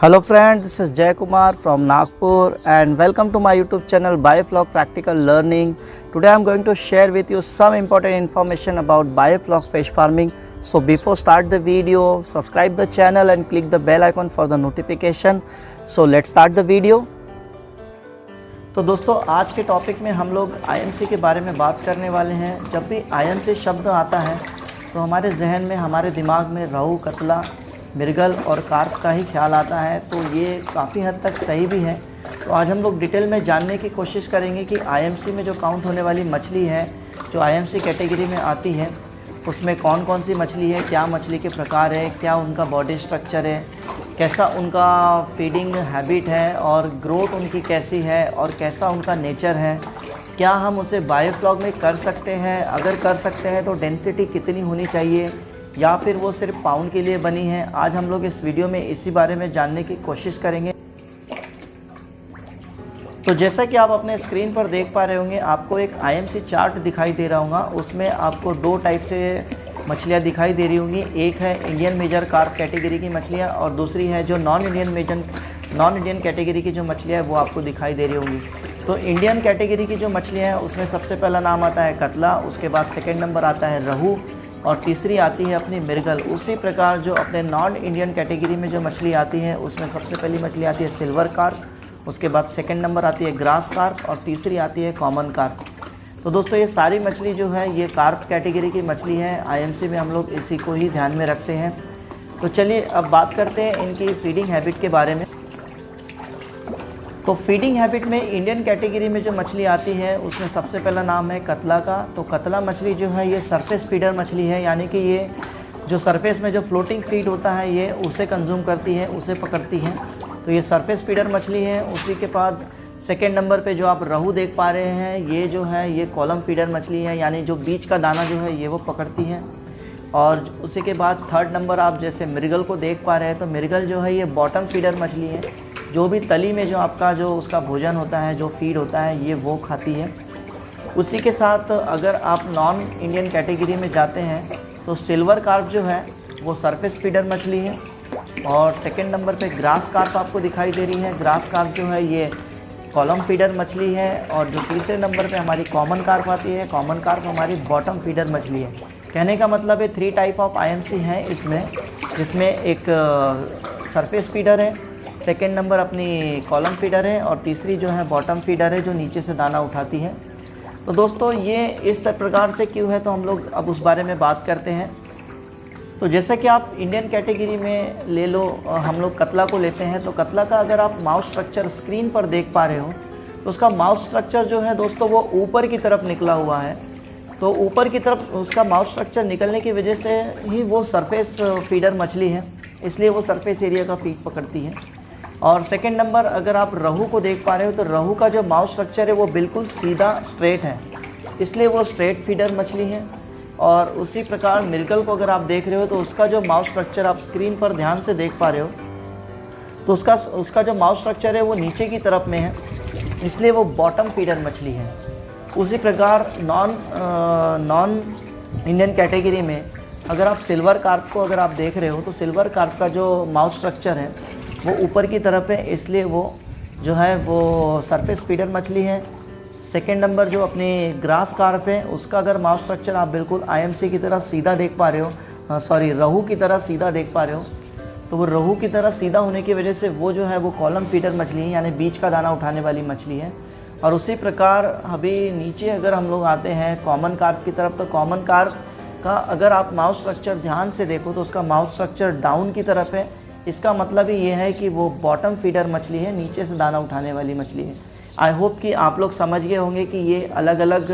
Hello friends, this is Jay Kumar from Nagpur and welcome to my YouTube channel Biofloc Practical Learning. Today I am going to share with you some important information about Biofloc fish farming. So before start the video, subscribe the channel and click the bell icon for the notification. So let's start the video. तो दोस्तों आज के topic में हम लोग IMC के बारे में बात करने वाले हैं। जब भी IMC शब्द आता है तो हमारे जहन में, हमारे दिमाग में रहू, कतला, मृगल और कार्प का ही ख्याल आता है। तो ये काफ़ी हद तक सही भी है। तो आज हम लोग डिटेल में जानने की कोशिश करेंगे कि IMC में जो काउंट होने वाली मछली है, जो IMC कैटेगरी में आती है, उसमें कौन कौन सी मछली है, क्या मछली के प्रकार है, क्या उनका बॉडी स्ट्रक्चर है, कैसा उनका फीडिंग हैबिट है और ग्रोथ उनकी कैसी है और कैसा उनका नेचर है, क्या हम उसे बायोफ्लॉक में कर सकते हैं, अगर कर सकते हैं तो डेंसिटी कितनी होनी चाहिए या फिर वो सिर्फ पाउंड के लिए बनी है। आज हम लोग इस वीडियो में इसी बारे में जानने की कोशिश करेंगे। तो जैसा कि आप अपने स्क्रीन पर देख पा रहे होंगे, आपको एक IMC चार्ट दिखाई दे रहा होगा। उसमें आपको दो टाइप से मछलियाँ दिखाई दे रही होंगी। एक है इंडियन मेजर कार्प कैटेगरी की मछलियाँ और दूसरी है जो नॉन इंडियन कैटेगरी की जो मछलियाँ है वो आपको दिखाई दे रही होंगी। तो इंडियन कैटेगरी की जो मछलियाँ हैं उसमें सबसे पहला नाम आता है कतला, उसके बाद सेकेंड नंबर आता है रहू और तीसरी आती है अपनी मृगल। उसी प्रकार जो अपने नॉन इंडियन कैटेगरी में जो मछली आती है उसमें सबसे पहली मछली आती है सिल्वर कार्प, उसके बाद सेकंड नंबर आती है ग्रास कार्प और तीसरी आती है कॉमन कार्प। तो दोस्तों ये सारी मछली जो है ये कार्प कैटेगरी की मछली है। IMC में हम लोग इसी को ही ध्यान में रखते हैं। तो चलिए अब बात करते हैं इनकी फीडिंग हैबिट के बारे में। तो फीडिंग हैबिट में इंडियन कैटेगरी में जो मछली आती है उसमें सबसे पहला नाम है कतला का। तो कतला मछली जो है ये सरफेस फीडर मछली है, यानी कि ये जो सरफेस में जो फ्लोटिंग फीड होता है ये उसे कंज्यूम करती है, उसे पकड़ती है। तो ये सरफेस फीडर मछली है। उसी के बाद सेकेंड नंबर पे जो आप रहू देख पा रहे हैं ये जो है ये कॉलम फीडर मछली है, यानी जो बीच का दाना जो है ये वो पकड़ती है। और उसी के बाद थर्ड नंबर आप जैसे मृगल को देख पा रहे हैं, तो मृगल जो है ये बॉटम फीडर मछली है, जो भी तली में जो आपका जो उसका भोजन होता है, जो फीड होता है ये वो खाती है। उसी के साथ अगर आप नॉन इंडियन कैटेगरी में जाते हैं तो सिल्वर कार्प जो है वो सरफेस फीडर मछली है और सेकंड नंबर पे ग्रास कार्प आपको दिखाई दे रही है। ग्रास कार्प जो है ये कॉलम फीडर मछली है और जो तीसरे नंबर पे हमारी कॉमन कार्प आती है, कॉमन कार्प हमारी बॉटम फीडर मछली है। कहने का मतलब है 3 टाइप ऑफ IMC हैं इसमें, जिसमें एक सरफेस फीडर है, सेकेंड नंबर अपनी कॉलम फीडर है और तीसरी जो है बॉटम फीडर है जो नीचे से दाना उठाती है। तो दोस्तों ये इस प्रकार से क्यों है, तो हम लोग अब उस बारे में बात करते हैं। तो जैसा कि आप इंडियन कैटेगरी में ले लो, हम लोग कतला को लेते हैं। तो कतला का अगर आप माउथ स्ट्रक्चर स्क्रीन पर देख पा रहे हो तो उसका माउथ स्ट्रक्चर जो है दोस्तों वो ऊपर की तरफ निकला हुआ है। तो ऊपर की तरफ उसका माउथ स्ट्रक्चर निकलने की वजह से ही वो सरफेस फीडर मछली है, इसलिए वो सरफेस एरिया का फीड पकड़ती है। और सेकेंड नंबर अगर आप रहू को देख पा रहे हो तो रहू का जो माउथ स्ट्रक्चर है वो बिल्कुल सीधा स्ट्रेट है, इसलिए वो स्ट्रेट फीडर मछली है। और उसी प्रकार मृगल को अगर आप देख रहे हो तो उसका जो माउथ स्ट्रक्चर आप स्क्रीन पर ध्यान से देख पा रहे हो तो उसका जो माउथ स्ट्रक्चर है वो नीचे की तरफ में है, इसलिए वो बॉटम फीडर मछली है। उसी प्रकार नॉन इंडियन कैटेगरी में अगर आप सिल्वर कार्प को अगर आप देख रहे हो तो सिल्वर कार्प का जो माउथ स्ट्रक्चर है वो ऊपर की तरफ है, इसलिए वो जो है वो सरफेस फीडर मछली है। सेकेंड नंबर जो अपनी ग्रास कार्प है उसका अगर माउथ स्ट्रक्चर आप बिल्कुल IMC की तरह सीधा देख पा रहे हो, रहू की तरह सीधा देख पा रहे हो, तो वो रहू की तरह सीधा होने की वजह से वो जो है वो कॉलम फीडर मछली है, यानी बीच का दाना उठाने वाली मछली है। और उसी प्रकार अभी नीचे अगर हम लोग आते हैं कॉमन कार्प की तरफ, तो कॉमन कार्प का अगर आप माउथ स्ट्रक्चर ध्यान से देखो तो उसका माउथ स्ट्रक्चर डाउन की तरफ है। इसका मतलब ही ये है कि वो बॉटम फीडर मछली है, नीचे से दाना उठाने वाली मछली है। आई होप कि आप लोग समझ गए होंगे कि ये अलग अलग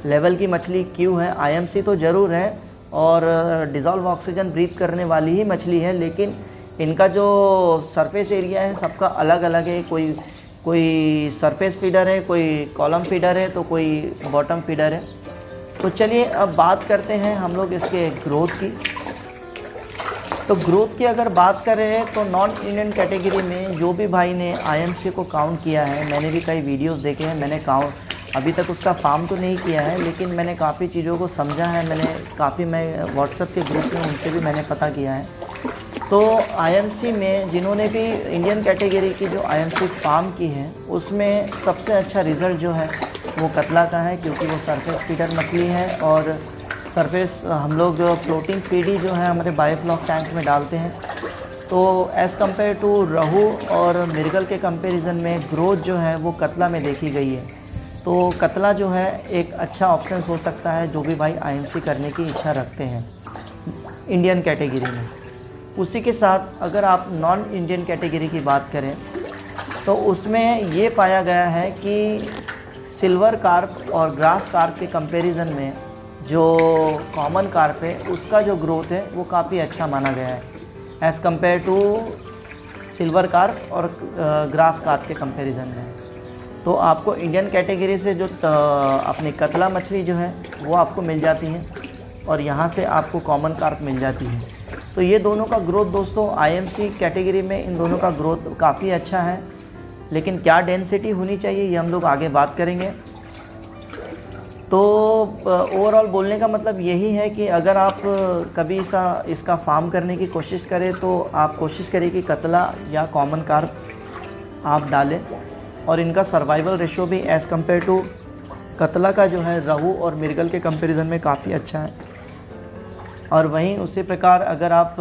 लेवल की मछली क्यों है। IMC तो ज़रूर है और डिज़ोल्व ऑक्सीजन ब्रीथ करने वाली ही मछली है, लेकिन इनका जो सरफेस एरिया है सबका अलग अलग है। कोई सरफेस फीडर है, कोई कॉलम फीडर है, तो कोई बॉटम फीडर है। तो चलिए अब बात करते हैं हम लोग इसके ग्रोथ की। तो ग्रोथ की अगर बात करें तो नॉन इंडियन कैटेगरी में जो भी भाई ने IMC को काउंट किया है, मैंने भी कई वीडियोस देखे हैं, मैंने अभी तक उसका फार्म तो नहीं किया है, लेकिन मैंने काफ़ी चीज़ों को समझा है। मैं व्हाट्सएप के ग्रुप में उनसे भी मैंने पता किया है। तो आईएमसी में जिन्होंने भी इंडियन कैटेगरी की जो आईएमसी फार्म की है उसमें सबसे अच्छा रिज़ल्ट जो है वो कतला का है, क्योंकि वो सरफेस फीडर मछली है और सरफेस हम लोग फ्लोटिंग फीड ही जो है हमारे बायोफ्लॉक टैंक में डालते हैं। तो एज़ कम्पेयर टू रहू और मिर्गल के कंपैरिजन में ग्रोथ जो है वो कतला में देखी गई है। तो कतला जो है एक अच्छा ऑप्शन हो सकता है जो भी भाई आईएमसी करने की इच्छा रखते हैं इंडियन कैटेगरी में। उसी के साथ अगर आप नॉन इंडियन कैटेगरी की बात करें तो उसमें ये पाया गया है कि सिल्वर कार्प और ग्रास कार्प के कंपैरिजन में जो कॉमन कार्प है उसका जो ग्रोथ है वो काफ़ी अच्छा माना गया है as compare to silver carp और ग्रास कार्प के कंपैरिजन में। तो आपको इंडियन कैटेगरी से जो अपनी कतला मछली जो है वो आपको मिल जाती है और यहाँ से आपको कॉमन कार्प मिल जाती है। तो ये दोनों का ग्रोथ दोस्तों आईएमसी कैटेगरी में इन दोनों का ग्रोथ काफ़ी अच्छा है, लेकिन क्या डेंसिटी होनी चाहिए ये हम लोग आगे बात करेंगे। तो ओवरऑल बोलने का मतलब यही है कि अगर आप कभी इसका फार्म करने की कोशिश करें तो आप कोशिश करें कि कतला या कॉमन कार्प आप डालें और इनका सर्वाइवल रेशो भी एज़ कम्पेयर टू कतला का जो है रहू और मिर्गल के कंपैरिजन में काफ़ी अच्छा है। और वहीं उसी प्रकार अगर आप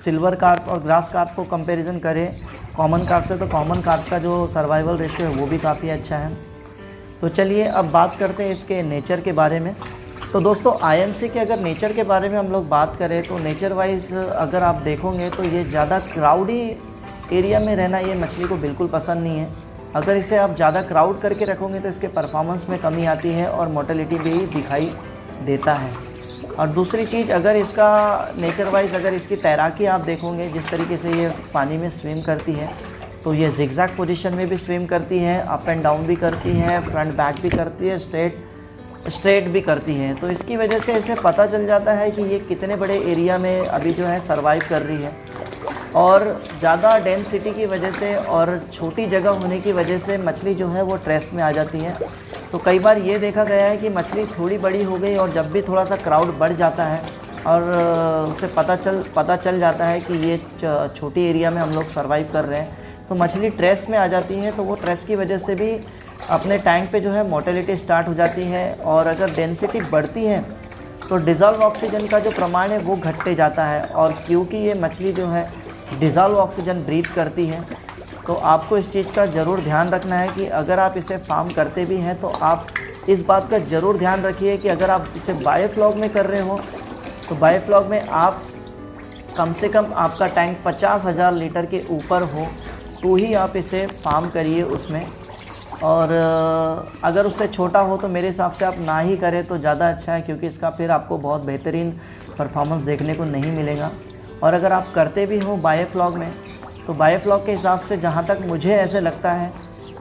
सिल्वर कार्प और ग्रास कार्प को कंपैरिजन करें कॉमन कार्प से तो कॉमन कार्प का जो सर्वाइवल रेशियो है वो भी काफ़ी अच्छा है। तो चलिए अब बात करते हैं इसके नेचर के बारे में। तो दोस्तों आईएमसी के अगर नेचर के बारे में हम लोग बात करें तो नेचर वाइज अगर आप देखोगे तो ये ज़्यादा क्राउडी एरिया में रहना ये मछली को बिल्कुल पसंद नहीं है। अगर इसे आप ज़्यादा क्राउड करके रखोगे तो इसके परफॉर्मेंस में कमी आती है और मोर्टेलिटी भी दिखाई देता है। और दूसरी चीज़ अगर इसका नेचर वाइज अगर इसकी तैराकी आप देखोगे जिस तरीके से ये पानी में स्विम करती है तो ये जिगजैग पोजीशन में भी स्विम करती है, अप एंड डाउन भी करती है, फ्रंट बैक भी करती है, स्ट्रेट भी करती है। तो इसकी वजह से इसे पता चल जाता है कि ये कितने बड़े एरिया में अभी जो है सर्वाइव कर रही है। और ज़्यादा डेंसिटी की वजह से और छोटी जगह होने की वजह से मछली जो है वो स्ट्रेस में आ जाती है। तो कई बार ये देखा गया है कि मछली थोड़ी बड़ी हो गई और जब भी थोड़ा सा क्राउड बढ़ जाता है और उसे पता चल जाता है कि ये छोटी एरिया में हम लोग सर्वाइव कर रहे हैं तो मछली स्ट्रेस में आ जाती है। तो वो स्ट्रेस की वजह से भी अपने टैंक पे जो है मोर्टेलिटी स्टार्ट हो जाती है। और अगर डेंसिटी बढ़ती है तो डिज़ोल्व ऑक्सीजन का जो प्रमाण है वो घटते जाता है। और क्योंकि ये मछली जो है डिज़ोल्व ऑक्सीजन ब्रीथ करती है तो आपको इस चीज़ का ज़रूर ध्यान रखना है कि अगर आप इसे फार्म करते भी हैं तो आप इस बात का ज़रूर ध्यान रखिए कि अगर आप इसे बायोफ्लॉक में कर रहे हो तो बायोफ्लॉक में आप कम से कम आपका टैंक 50,000 लीटर के ऊपर हो तो ही आप इसे फार्म करिए उसमें। और अगर उससे छोटा हो तो मेरे हिसाब से आप ना ही करें तो ज़्यादा अच्छा है, क्योंकि इसका फिर आपको बहुत बेहतरीन परफॉर्मेंस देखने को नहीं मिलेगा। और अगर आप करते भी हो बायोफ्लॉक में तो बायोफ्लॉक के हिसाब से जहाँ तक मुझे ऐसे लगता है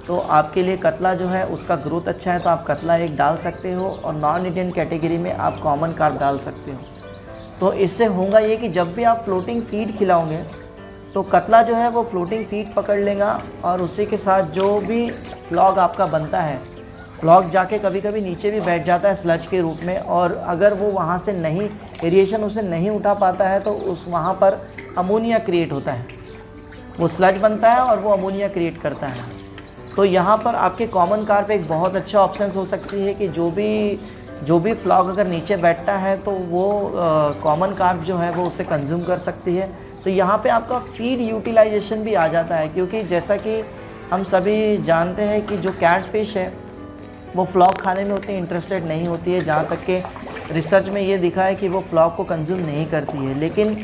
तो आपके लिए कतला जो है उसका ग्रोथ अच्छा है तो आप कतला एक डाल सकते हो और नॉन इंडियन कैटेगरी में आप कॉमन कार्प डाल सकते हो। तो इससे होगा ये कि जब भी आप फ्लोटिंग फीड खिलाओगे तो कतला जो है वो फ्लोटिंग फीड पकड़ लेगा और उसी के साथ जो भी फ्लॉग आपका बनता है फ्लॉग जाके कभी कभी नीचे भी बैठ जाता है स्लज के रूप में। और अगर वो वहाँ से नहीं एरिएशन उसे नहीं उठा पाता है तो उस वहाँ पर अमोनिया क्रिएट होता है, वो स्लज बनता है और वो अमोनिया क्रिएट करता है। तो यहाँ पर आपके कॉमन कार्प एक बहुत अच्छा ऑप्शन हो सकती है कि जो भी फ्लॉग अगर नीचे बैठता है तो वो कॉमन कार्प जो है वो उसे कंज्यूम कर सकती है। तो यहाँ पे आपका फीड यूटिलाइजेशन भी आ जाता है, क्योंकि जैसा कि हम सभी जानते हैं कि जो कैट फिश है वो फ्लॉग खाने में उतनी इंटरेस्टेड नहीं होती है। जहाँ तक के रिसर्च में ये दिखा है कि वो फ्लॉग को कंज्यूम नहीं करती है, लेकिन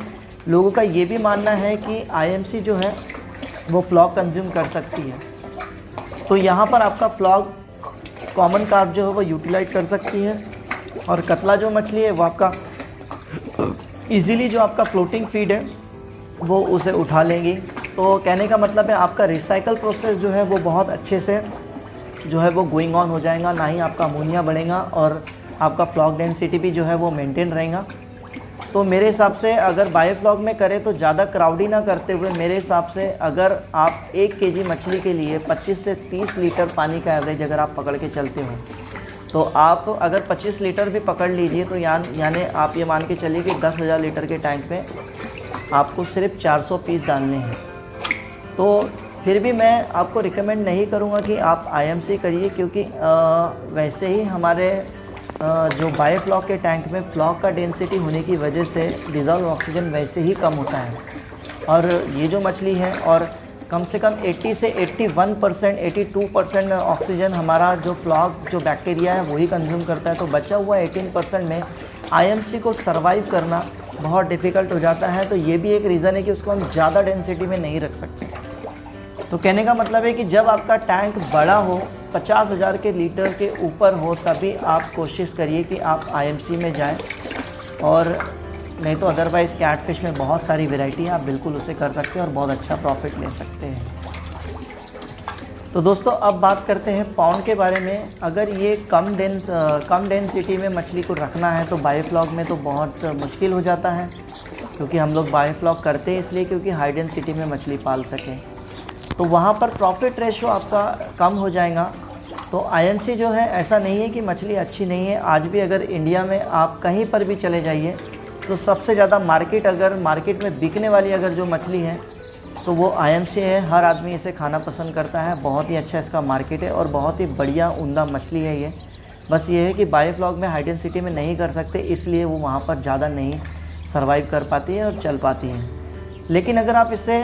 लोगों का ये भी मानना है कि आईएमसी जो है वो फ्लॉग कंज्यूम कर सकती है। तो यहाँ पर आपका फ्लॉग कॉमन कार्प जो है वो यूटिलाइज कर सकती है और कतला जो मछली है वो आपका इजीली जो आपका फ्लोटिंग फीड है वो उसे उठा लेंगी। तो कहने का मतलब है आपका रिसाइकल प्रोसेस जो है वो बहुत अच्छे से जो है वो गोइंग ऑन हो जाएगा, ना ही आपका अमोनिया बढ़ेगा और आपका फ्लॉग डेंसिटी भी जो है वो मेंटेन रहेगा। तो मेरे हिसाब से अगर बायोफ्लॉक में करें तो ज़्यादा क्राउडी ना करते हुए मेरे हिसाब से अगर आप 1 केजी मछली के लिए 25 से 30 लीटर पानी का एवरेज अगर आप पकड़ के चलते हो तो आप अगर 25 लीटर भी पकड़ लीजिए तो यानी आप ये मान के चलिए कि 10,000 लीटर के टैंक में आपको सिर्फ 400 पीस डालने हैं। तो फिर भी मैं आपको रिकमेंड नहीं करूँगा कि आप IMC करिए, क्योंकि वैसे ही हमारे जो बायोफ्लॉक के टैंक में फ्लॉक का डेंसिटी होने की वजह से डिज़ोल्व ऑक्सीजन वैसे ही कम होता है। और ये जो मछली है, और कम से कम 80 से 81%, 82% ऑक्सीजन हमारा जो फ्लॉक जो बैक्टीरिया है वही कंज्यूम करता है। तो बचा हुआ 18% में IMC को सर्वाइव करना बहुत डिफ़िकल्ट हो जाता है। तो ये भी एक रीज़न है कि उसको हम ज़्यादा डेंसिटी में नहीं रख सकते। तो कहने का मतलब है कि जब आपका टैंक बड़ा हो, 50,000 के लीटर के ऊपर हो, तभी आप कोशिश करिए कि आप IMC में जाएं। और नहीं तो अदरवाइज़ कैटफिश में बहुत सारी वैरायटी है, आप बिल्कुल उसे कर सकते हैं और बहुत अच्छा प्रॉफिट ले सकते हैं। तो दोस्तों अब बात करते हैं पाउंड के बारे में। अगर ये कम डेंसिटी में मछली को रखना है तो बायोफ्लॉक में तो बहुत मुश्किल हो जाता है, क्योंकि हम लोग बायोफ्लॉक करते हैं इसलिए क्योंकि हाई डेंसिटी में मछली पाल सकें। तो वहाँ पर प्रॉफिट रेशो आपका कम हो जाएगा। तो IMC जो है, ऐसा नहीं है कि मछली अच्छी नहीं है। आज भी अगर इंडिया में आप कहीं पर भी चले जाइए तो सबसे ज़्यादा मार्केट में बिकने वाली अगर जो मछली है तो वो IMC है। हर आदमी इसे खाना पसंद करता है, बहुत ही अच्छा इसका मार्केट है और बहुत ही बढ़िया उम्दा मछली है ये। बस ये है कि बायोफ्लॉक में हाई डेंसिटी में नहीं कर सकते, इसलिए वो वहाँ पर ज़्यादा नहीं सर्वाइव कर पाती है और चल पाती है। लेकिन अगर आप इसे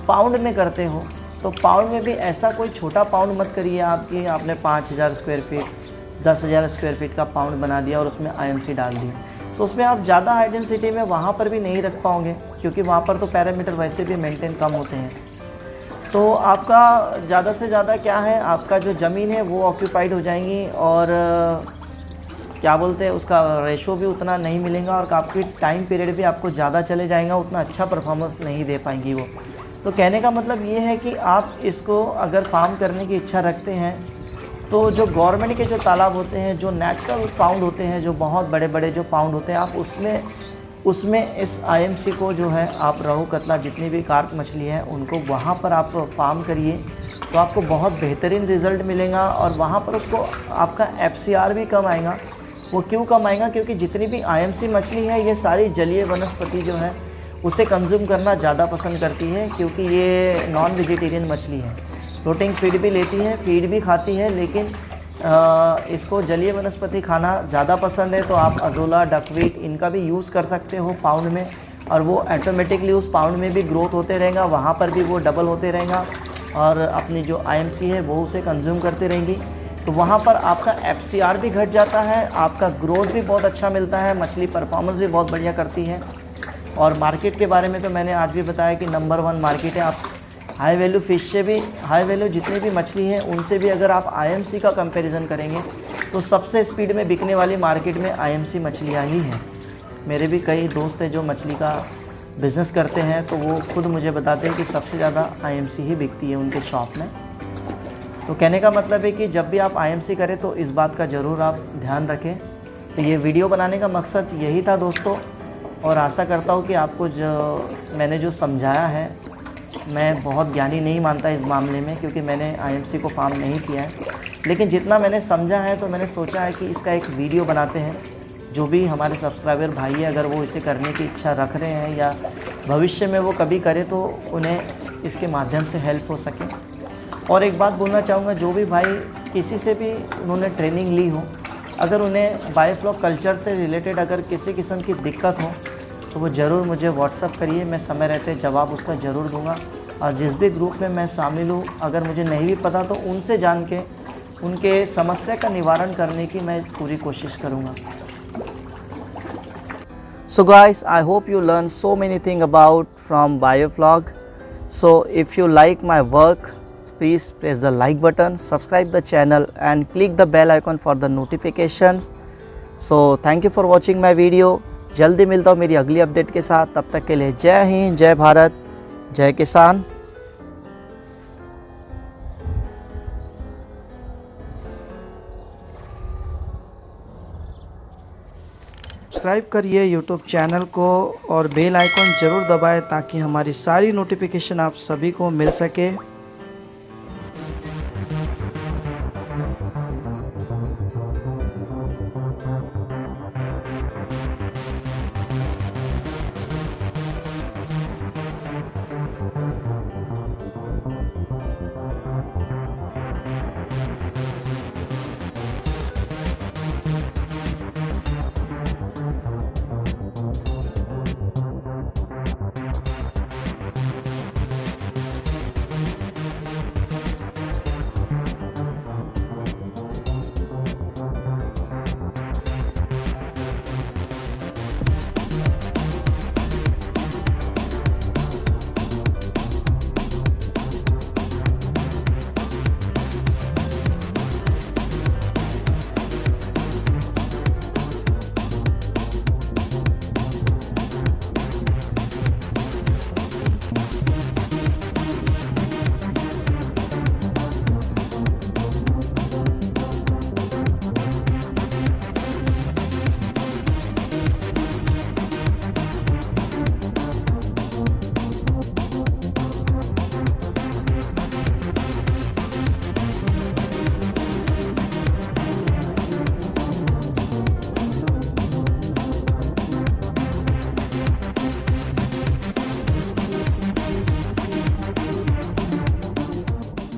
पाउंड में करते हो तो पाउंड में भी ऐसा कोई छोटा पाउंड मत करिए आपकी आपने 5,000 स्क्वायर फीट, 10,000 स्क्वायर फीट का पाउंड बना दिया और उसमें IMC डाल दी, तो उसमें आप ज़्यादा हाई डेंसिटी में वहाँ पर भी नहीं रख पाओगे, क्योंकि वहाँ पर तो पैरामीटर वैसे भी मेंटेन कम होते हैं। तो आपका ज़्यादा से ज़्यादा क्या है, आपका जो ज़मीन है वो ऑक्यूपाइड हो जाएंगी और क्या बोलते हैं उसका रेशो भी उतना नहीं मिलेगा और आपकी टाइम पीरियड भी आपको ज़्यादा चले जाएगा, उतना अच्छा परफॉर्मेंस नहीं दे पाएंगी वो। तो कहने का मतलब ये है कि आप इसको अगर फार्म करने की इच्छा रखते हैं तो जो गवर्नमेंट के जो तालाब होते हैं, जो नेचुरल पाउंड होते हैं, जो बहुत बड़े बड़े जो पाउंड होते हैं, आप उसमें इस IMC को जो है आप रोहू कतला जितनी भी कार्प मछली है उनको वहाँ पर आप फार्म करिए तो आपको बहुत बेहतरीन रिज़ल्ट मिलेगा। और वहाँ पर उसको आपका FCR भी कम आएगा। वो क्यों कम आएगा, क्योंकि जितनी भी IMC मछली है ये सारी जलीय वनस्पति जो है उसे कंज्यूम करना ज़्यादा पसंद करती है, क्योंकि ये नॉन वेजिटेरियन मछली है। फ्लोटिंग फीड भी लेती है, फीड भी खाती है, लेकिन इसको जलीय वनस्पति खाना ज़्यादा पसंद है। तो आप अजोला, डकवीट इनका भी यूज़ कर सकते हो पाउंड में, और वो ऑटोमेटिकली उस पाउंड में भी ग्रोथ होते रहेगा, वहाँ पर भी वो डबल होते रहेगा और अपनी जो IMC है वो उसे कंज्यूम करते रहेंगी। तो वहाँ पर आपका FCR भी घट जाता है, आपका ग्रोथ भी बहुत अच्छा मिलता है, मछली परफॉर्मेंस भी बहुत बढ़िया करती है। और मार्केट के बारे में तो मैंने आज भी बताया कि नंबर 1 मार्केट है। आप हाई वैल्यू फ़िश से भी, हाई वैल्यू जितनी भी मछली है उनसे भी अगर आप IMC का कंपैरिजन करेंगे तो सबसे स्पीड में बिकने वाली मार्केट में IMC मछलियाँ ही हैं। मेरे भी कई दोस्त हैं जो मछली का बिज़नेस करते हैं, तो वो खुद मुझे बताते हैं कि सबसे ज़्यादा IMC ही बिकती है उनके शॉप में। तो कहने का मतलब है कि जब भी आप IMC करें तो इस बात का ज़रूर आप ध्यान रखें। तो ये वीडियो बनाने का मकसद यही था दोस्तों, और आशा करता हूँ कि आपको जो मैंने जो समझाया है, मैं बहुत ज्ञानी नहीं मानता इस मामले में, क्योंकि मैंने IMC को फार्म नहीं किया है, लेकिन जितना मैंने समझा है तो मैंने सोचा है कि इसका एक वीडियो बनाते हैं। जो भी हमारे सब्सक्राइबर भाई है, अगर वो इसे करने की इच्छा रख रहे हैं या भविष्य में वो कभी करें तो उन्हें इसके माध्यम से हेल्प हो सके। और एक बात बोलना चाहूँगा, जो भी भाई किसी से भी उन्होंने ट्रेनिंग ली हो, अगर उन्हें बायोफ्लॉक कल्चर से रिलेटेड अगर किसी किस्म की दिक्कत हो तो वो ज़रूर मुझे व्हाट्सअप करिए, मैं समय रहते जवाब उसका ज़रूर दूंगा। और जिस भी ग्रुप में मैं शामिल हूँ, अगर मुझे नहीं भी पता तो उनसे जान के उनके समस्या का निवारण करने की मैं पूरी कोशिश करूँगा। So guys, I hope you learn so many things about from Bioflog. So if you like my work, please press the like button, subscribe the channel and click the bell icon for the notifications. So thank you for watching my video. जल्दी मिलता हूँ मेरी अगली update के साथ, तब तक के लिए जय हिंद, जय भारत, जय किसान। सब्सक्राइब करिए यूट्यूब चैनल को और बेल आइकॉन ज़रूर दबाएं ताकि हमारी सारी नोटिफिकेशन आप सभी को मिल सके। हैं।